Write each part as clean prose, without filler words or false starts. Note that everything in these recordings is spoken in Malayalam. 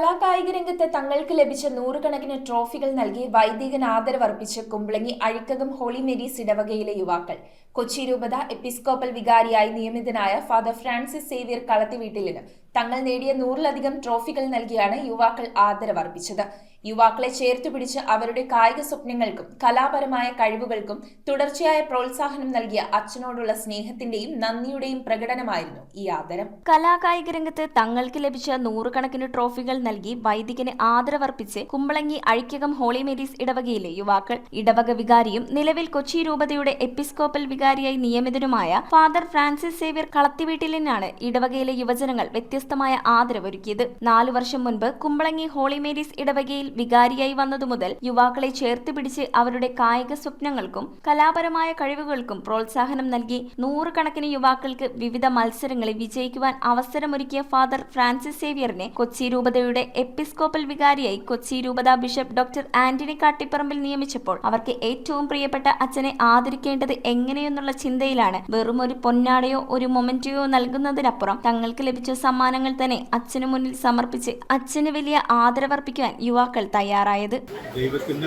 കലാകായിക രംഗത്ത് തങ്ങൾക്ക് ലഭിച്ച നൂറുകണക്കിന് ട്രോഫികൾ നൽകി വൈദികൻ ആദരവർപ്പിച്ച് കുമ്പളങ്ങി അഴിക്കകം ഹോളി മേരീസ് ഇടവകയിലെ യുവാക്കൾ. കൊച്ചി രൂപത എപ്പിസ്കോപ്പൽ വികാരിയായി നിയമിതനായ ഫാദർ ഫ്രാൻസിസ് സേവ്യർ കളത്തിവീട്ടിലിന് തങ്ങൾ നേടിയ 100-ലധികം ട്രോഫികൾ നൽകിയാണ് യുവാക്കൾ ആദരവർപ്പിച്ചത്. യുവാക്കളെ ചേർത്തുപിടിച്ച് അവരുടെ കായിക സ്വപ്നങ്ങൾക്കും കലാപരമായ കഴിവുകൾക്കും തുടർച്ചയായ പ്രോത്സാഹനം നൽകിയ അച്ഛനോടുള്ള സ്നേഹത്തിന്റെയും നന്ദിയുടെയും പ്രകടനമായിരുന്നു ഈ ആദരം. കലാകായിക രംഗത്ത് തങ്ങൾക്ക് ലഭിച്ച നൂറുകണക്കിന് ട്രോഫികൾ നൽകി വൈദികന് ആദരവർപ്പിച്ച് കുമ്പളങ്ങി അഴിക്കകം ഹോളി മേരീസ് ഇടവകയിലെ യുവാക്കൾ. ഇടവക വികാരിയും നിലവിൽ കൊച്ചി രൂപതയുടെ എപ്പിസ്കോപ്പൽ വികാരിയായി നിയമിതനുമായ ഫാദർ ഫ്രാൻസിസ് സേവ്യർ കളത്തിവീട്ടിലിനാണ് ഇടവകയിലെ യുവജനങ്ങൾ വ്യത്യസ്തമായ ആദരവൊരുക്കിയത്. 4 വർഷം മുൻപ് കുമ്പളങ്ങി ഹോളി മേരീസ് ഇടവകയിൽ വികാരിയായി വന്നതു മുതൽ യുവാക്കളെ ചേർത്ത് പിടിച്ച് അവരുടെ കായിക സ്വപ്നങ്ങൾക്കും കലാപരമായ കഴിവുകൾക്കും പ്രോത്സാഹനം നൽകി നൂറുകണക്കിന് യുവാക്കൾക്ക് വിവിധ മത്സരങ്ങളിൽ വിജയിക്കുവാൻ അവസരമൊരുക്കിയ ഫാദർ ഫ്രാൻസിസ് സേവ്യറിനെ കൊച്ചി രൂപതയുടെ എപ്പിസ്കോപ്പൽ വികാരിയായി കൊച്ചി രൂപത ബിഷപ്പ് ഡോക്ടർ ആന്റണി കാട്ടിപ്പറമ്പിൽ നിയമിച്ചപ്പോൾ അവർക്ക് ഏറ്റവും പ്രിയപ്പെട്ട അച്ഛനെ ആദരിക്കേണ്ടത് എങ്ങനെയെന്നുള്ള ചിന്തയിലാണ് വെറും ഒരു പൊന്നാടയോ ഒരു മൊമെന്റോയോ നൽകുന്നതിനപ്പുറം തങ്ങൾക്ക് ലഭിച്ച സമ്മാനങ്ങൾ തന്നെ അച്ഛനു മുന്നിൽ സമർപ്പിച്ച് അച്ഛന് വലിയ ആദരവർപ്പിക്കുവാൻ യുവാക്കൾ തയ്യാറായത്. ദൈവത്തിന്റെ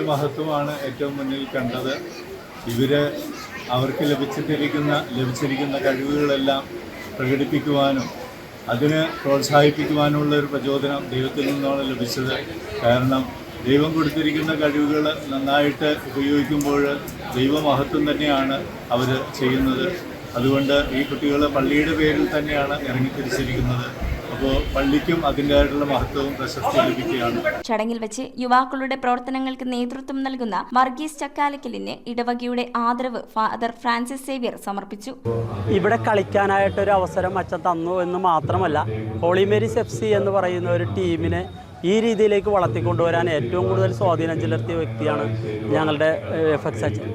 ഏറ്റവും മുന്നിൽ കണ്ടത്. അവർക്ക് ലഭിച്ചിരിക്കുന്ന കഴിവുകളെല്ലാം പ്രകടിപ്പിക്കുവാനും അതിന് പ്രോത്സാഹിപ്പിക്കുവാനുള്ള ഒരു പ്രചോദനം ദൈവത്തിൽ നിന്നാണ് ലഭിച്ചത്. കാരണം ദൈവം കൊടുത്തിരിക്കുന്ന കഴിവുകൾ നന്നായിട്ട് ഉപയോഗിക്കുമ്പോൾ ദൈവമഹത്വം തന്നെയാണ് അവർ ചെയ്യുന്നത്. അതുകൊണ്ട് ഈ കുട്ടികൾ പള്ളിയുടെ പേരിൽ തന്നെയാണ് ഇറങ്ങിത്തിരിച്ചിരിക്കുന്നത്. അപ്പോൾ പള്ളിക്കും അതിൻ്റെതായിട്ടുള്ള മഹത്വവും പ്രശസ്തി ലഭിക്കുകയാണ്. ചടങ്ങിൽ വെച്ച് യുവാക്കളുടെ പ്രവർത്തനങ്ങൾക്ക് നേതൃത്വം നൽകുന്ന വർഗീസ് ചക്കാലക്കലിന് ഇടവകയുടെ ആദരവ് ഫാദർ ഫ്രാൻസിസ് സേവ്യർ സമർപ്പിച്ചു. ഇവിടെ കളിക്കാനായിട്ടൊരു അവസരം അച്ഛൻ തന്നു എന്ന് മാത്രമല്ല, ഹോളി മേരീസ് FC എന്ന് പറയുന്ന ഒരു ടീമിനെ ഈ രീതിയിലേക്ക് വളർത്തിക്കൊണ്ടുവരാൻ ഏറ്റവും കൂടുതൽ സ്വാധീനം ചെലുത്തിയ വ്യക്തിയാണ് ഞങ്ങളുടെ FX അച്ഛൻ.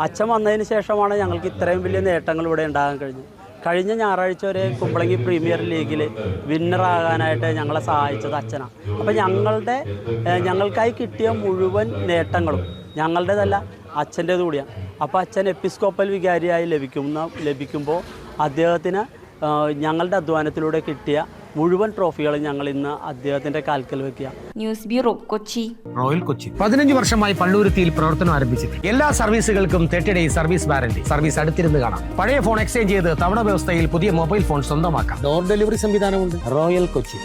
അച്ഛൻ വന്നതിന് ശേഷമാണ് ഞങ്ങൾക്ക് ഇത്രയും വലിയ നേട്ടങ്ങൾ ഇവിടെ ഉണ്ടാകാൻ കഴിഞ്ഞത്. കഴിഞ്ഞ ഞായറാഴ്ച വരെ കുമ്പളങ്ങി പ്രീമിയർ ലീഗിൽ വിന്നറാകാനായിട്ട് ഞങ്ങളെ സഹായിച്ചത് അച്ഛനാണ്. അപ്പോൾ ഞങ്ങൾക്കായി കിട്ടിയ മുഴുവൻ നേട്ടങ്ങളും ഞങ്ങളുടേതല്ല, അച്ഛൻ്റേത് കൂടിയാണ്. അപ്പോൾ അച്ഛൻ എപ്പിസ്കോപ്പൽ വികാരിയായി ലഭിക്കുമ്പോൾ അദ്ദേഹത്തിന് ഞങ്ങളുടെ അധ്വാനത്തിലൂടെ കിട്ടിയ മുഴുവൻ ട്രോഫികളും ഞങ്ങൾ ഇന്ന് അദ്ദേഹത്തിന്റെ കാൽക്കൽ വെക്കുക. News bureau, Kochi. Royal Kochi 15 വർഷമായി പള്ളുരുത്തിയിൽ പ്രവർത്തനം ആരംഭിച്ചിട്ട് എല്ലാ സർവീസുകൾക്കും 30 ഡേയ്സ് സർവീസ് വാറന്റി. സർവീസ് അടുത്തിരുന്ന് കാണാം. പഴയ ഫോൺ എക്സ്ചേഞ്ച് ചെയ്ത് തവണ വ്യവസ്ഥയിൽ പുതിയ മൊബൈൽ ഫോൺ സ്വന്തമാക്കാം. ഡോർ ഡെലിവറി സംവിധാനമുണ്ട്. റോയൽ കൊച്ചി.